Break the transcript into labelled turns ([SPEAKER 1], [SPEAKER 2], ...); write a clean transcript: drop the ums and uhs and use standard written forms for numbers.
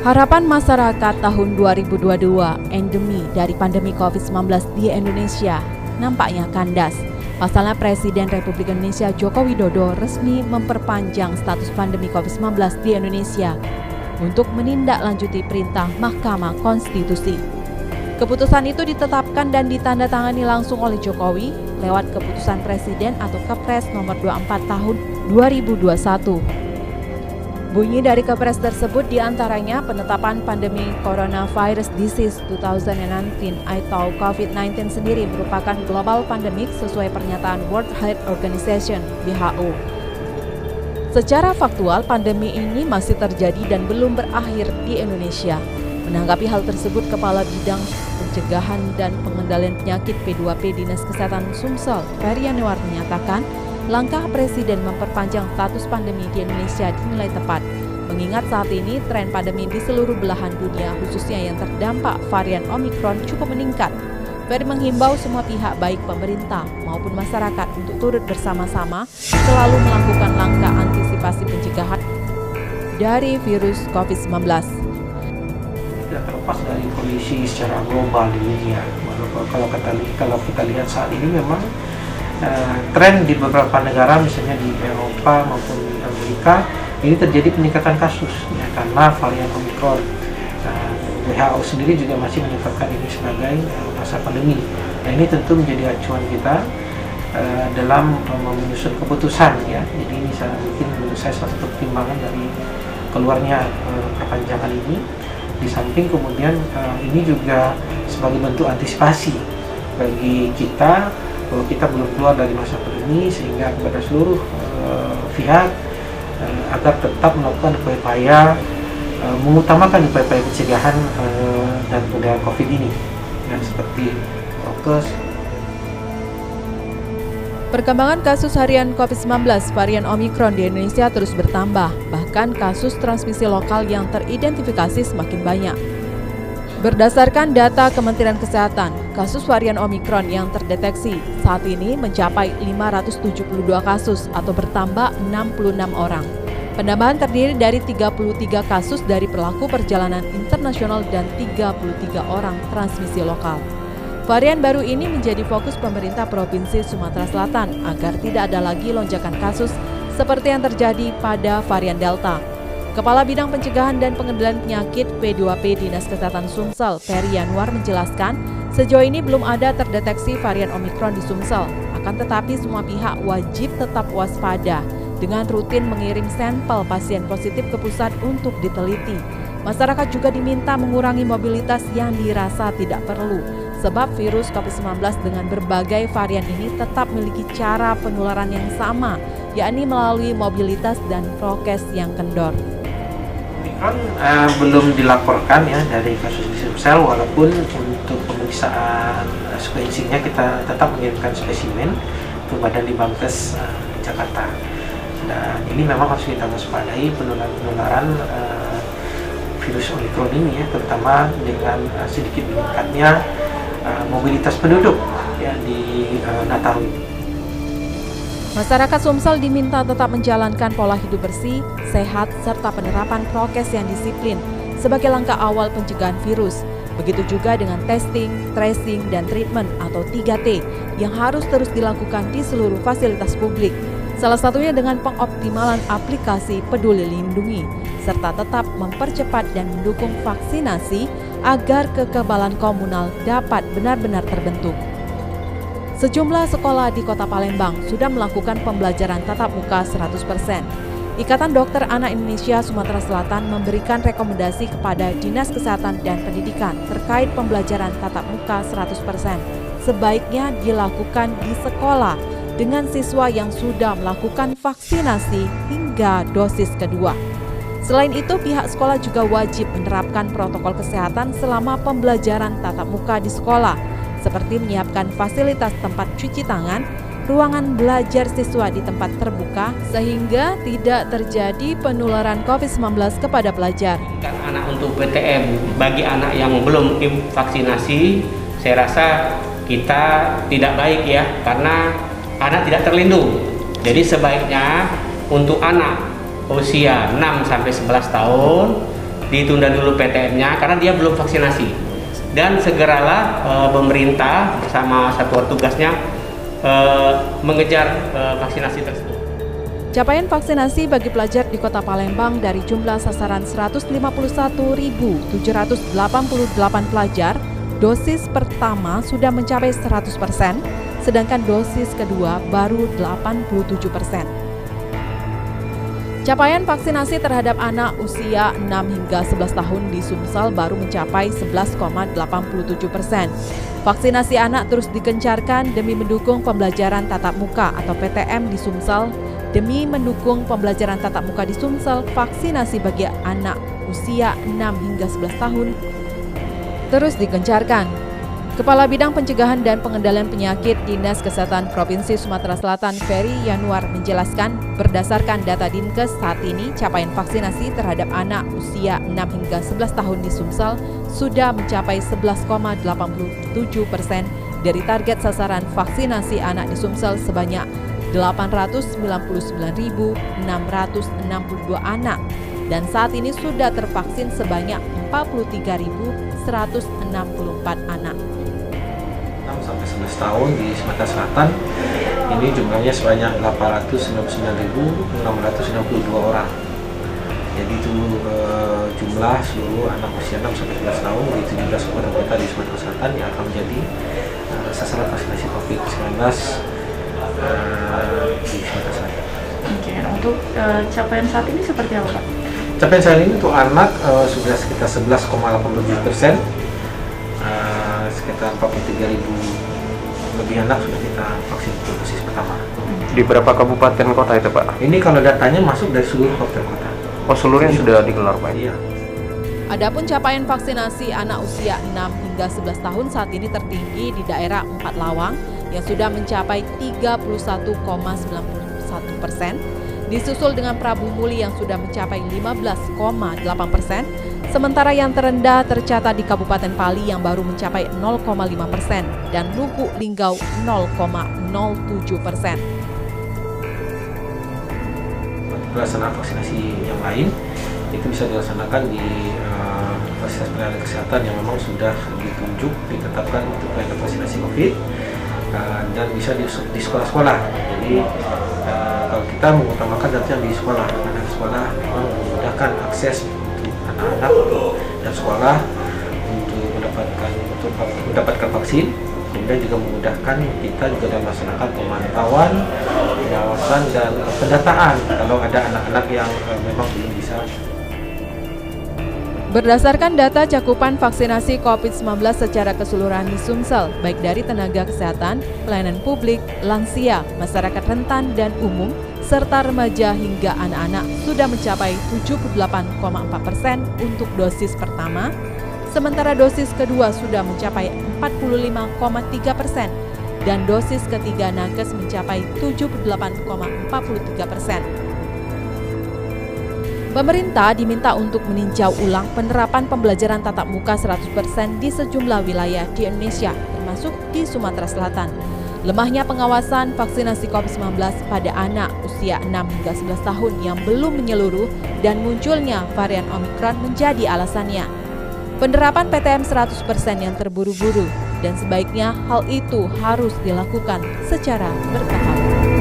[SPEAKER 1] Harapan masyarakat tahun 2022, endemi dari pandemi COVID-19 di Indonesia nampaknya kandas. Pasalnya Presiden Republik Indonesia Joko Widodo resmi memperpanjang status pandemi COVID-19 di Indonesia untuk menindaklanjuti perintah Mahkamah Konstitusi. Keputusan itu ditetapkan dan ditandatangani langsung oleh Jokowi lewat Keputusan Presiden atau Kepres nomor 24 tahun 2021. Bunyi dari Kepres tersebut diantaranya penetapan pandemi Coronavirus Disease 2019 atau COVID-19 sendiri merupakan global pandemic sesuai pernyataan World Health Organization (WHO). Secara faktual, pandemi ini masih terjadi dan belum berakhir di Indonesia. Menanggapi hal tersebut, Kepala Bidang Pencegahan dan Pengendalian Penyakit P2P Dinas Kesehatan Sumsel, Ferry Yanuar menyatakan, langkah Presiden memperpanjang status pandemi di Indonesia dinilai tepat, mengingat saat ini tren pandemi di seluruh belahan dunia, khususnya yang terdampak varian Omikron cukup meningkat. Ferry menghimbau semua pihak baik pemerintah maupun masyarakat untuk turut bersama-sama selalu melakukan langkah antisipasi pencegahan dari virus COVID-19.
[SPEAKER 2] Tidak terlepas dari kondisi secara global di dunia. Kalau kita lihat saat ini memang tren di beberapa negara, misalnya di Eropa maupun di Amerika, ini terjadi peningkatan kasus ya, karena varian Omikron. WHO sendiri juga masih menetapkan ini sebagai masa pandemi. Nah, ini tentu menjadi acuan kita dalam menyusun keputusan ya. Jadi ini mungkin menurut saya salah satu pertimbangan dari keluarnya perpanjangan ini. Di samping kemudian ini juga sebagai bentuk antisipasi bagi kita bahwa kita belum keluar dari masa pandemi, sehingga kepada seluruh pihak agar tetap melakukan upaya mengutamakan upaya pencegahan dan pengendalian COVID ini, dan seperti prokes.
[SPEAKER 1] Perkembangan kasus harian COVID-19 varian Omikron di Indonesia terus bertambah, bahkan kasus transmisi lokal yang teridentifikasi semakin banyak. Berdasarkan data Kementerian Kesehatan, kasus varian Omikron yang terdeteksi saat ini mencapai 572 kasus atau bertambah 66 orang. Penambahan terdiri dari 33 kasus dari pelaku perjalanan internasional dan 33 orang transmisi lokal. Varian baru ini menjadi fokus pemerintah Provinsi Sumatera Selatan agar tidak ada lagi lonjakan kasus seperti yang terjadi pada varian Delta. Kepala Bidang Pencegahan dan Pengendalian Penyakit P2P Dinas Kesehatan Sumsel, Ferry Yanuar menjelaskan, sejauh ini belum ada terdeteksi varian Omikron di Sumsel. Akan tetapi semua pihak wajib tetap waspada dengan rutin mengirim sampel pasien positif ke pusat untuk diteliti. Masyarakat juga diminta mengurangi mobilitas yang dirasa tidak perlu, sebab virus COVID-19 dengan berbagai varian ini tetap memiliki cara penularan yang sama, yakni melalui mobilitas dan prokes yang kendor.
[SPEAKER 2] Omikron belum dilaporkan ya dari kasus di Sumsel, walaupun untuk pemeriksaan sequencingnya kita tetap mengirimkan spesimen ke Badan Litbangkes Jakarta. Dan ini memang harus kita waspadai penularan virus Omikron ini ya, terutama dengan sedikit meningkatnya mobilitas penduduk ya di Natal.
[SPEAKER 1] Masyarakat Sumsel diminta tetap menjalankan pola hidup bersih, sehat, serta penerapan prokes yang disiplin sebagai langkah awal pencegahan virus. Begitu juga dengan testing, tracing, dan treatment atau 3T yang harus terus dilakukan di seluruh fasilitas publik. Salah satunya dengan pengoptimalan aplikasi Peduli Lindungi, serta tetap mempercepat dan mendukung vaksinasi agar kekebalan komunal dapat benar-benar terbentuk. Sejumlah sekolah di Kota Palembang sudah melakukan pembelajaran tatap muka 100%. Ikatan Dokter Anak Indonesia Sumatera Selatan memberikan rekomendasi kepada Dinas Kesehatan dan Pendidikan terkait pembelajaran tatap muka 100%. Sebaiknya dilakukan di sekolah dengan siswa yang sudah melakukan vaksinasi hingga dosis kedua. Selain itu, pihak sekolah juga wajib menerapkan protokol kesehatan selama pembelajaran tatap muka di sekolah, seperti menyiapkan fasilitas tempat cuci tangan, ruangan belajar siswa di tempat terbuka, sehingga tidak terjadi penularan COVID-19 kepada pelajar.
[SPEAKER 3] Anak untuk PTM, bagi anak yang belum vaksinasi, saya rasa kita tidak baik ya, karena anak tidak terlindung. Jadi sebaiknya untuk anak usia 6-11 tahun ditunda dulu PTM-nya karena dia belum vaksinasi. Dan segeralah pemerintah bersama satuan tugasnya mengejar vaksinasi tersebut.
[SPEAKER 1] Capaian vaksinasi bagi pelajar di Kota Palembang dari jumlah sasaran 151.788 pelajar, dosis pertama sudah mencapai 100%, sedangkan dosis kedua baru 87%. Capaian vaksinasi terhadap anak usia 6 hingga 11 tahun di Sumsel baru mencapai 11,87%. Vaksinasi anak terus dikencarkan demi mendukung pembelajaran tatap muka atau PTM di Sumsel. Demi mendukung pembelajaran tatap muka di Sumsel, vaksinasi bagi anak usia 6 hingga 11 tahun terus dikencarkan. Kepala Bidang Pencegahan dan Pengendalian Penyakit Dinas Kesehatan Provinsi Sumatera Selatan, Ferry Yanuar, menjelaskan berdasarkan data Dinkes saat ini capaian vaksinasi terhadap anak usia 6 hingga 11 tahun di Sumsel sudah mencapai 11,87% dari target sasaran vaksinasi anak di Sumsel sebanyak 899.662 anak, dan saat ini sudah tervaksin sebanyak 43.164 anak.
[SPEAKER 2] 6-11 tahun di Sumatera Selatan ini jumlahnya sebanyak 899.662 orang. Jadi itu jumlah seluruh anak usia 6-11 tahun di 17 kabupaten kota di Sumatera Selatan yang akan menjadi sasaran vaksinasi COVID-19 di Sumatera Selatan.
[SPEAKER 4] Oke, untuk capaian saat ini seperti apa, Pak?
[SPEAKER 2] Capaian saat ini untuk anak sudah sekitar 11,87%, sekitar 43.000 lebih anak sudah kita vaksin dosis pertama.
[SPEAKER 5] Di berapa kabupaten kota itu, Pak?
[SPEAKER 2] Ini kalau datanya masuk dari seluruh kabupaten kota.
[SPEAKER 5] Oh, seluruhnya sudah digelar, Pak?
[SPEAKER 2] Iya.
[SPEAKER 1] Adapun capaian vaksinasi anak usia 6 hingga 11 tahun saat ini tertinggi di daerah 4 Lawang yang sudah mencapai 31,91%, disusul dengan Prabu Muli yang sudah mencapai 15,8%, sementara yang terendah tercatat di Kabupaten Pali yang baru mencapai 0,5% dan Lubuk Linggau 0,07%.
[SPEAKER 2] Pelaksanaan vaksinasi yang lain itu bisa dilaksanakan di fasilitas pelayanan kesehatan yang memang sudah ditunjuk, ditetapkan untuk pelayanan vaksinasi COVID, dan bisa di sekolah-sekolah. Jadi kalau kita mengutamakan datang di sekolah, karena sekolah memang memudahkan akses untuk anak-anak dan sekolah untuk mendapatkan vaksin. Kemudian juga memudahkan kita juga dalam melaksanakan pemantauan, pengawasan dan pendataan kalau ada anak-anak yang memang belum bisa.
[SPEAKER 1] Berdasarkan data cakupan vaksinasi COVID-19 secara keseluruhan di Sumsel, baik dari tenaga kesehatan, pelayanan publik, lansia, masyarakat rentan dan umum, serta remaja hingga anak-anak sudah mencapai 78,4% untuk dosis pertama, sementara dosis kedua sudah mencapai 45,3% dan dosis ketiga nakes mencapai 78,43%. Pemerintah diminta untuk meninjau ulang penerapan pembelajaran tatap muka 100% di sejumlah wilayah di Indonesia, termasuk di Sumatera Selatan. Lemahnya pengawasan vaksinasi COVID-19 pada anak usia 6 hingga 11 tahun yang belum menyeluruh dan munculnya varian Omikron menjadi alasannya. Penerapan PTM 100% yang terburu-buru dan sebaiknya hal itu harus dilakukan secara bertahap.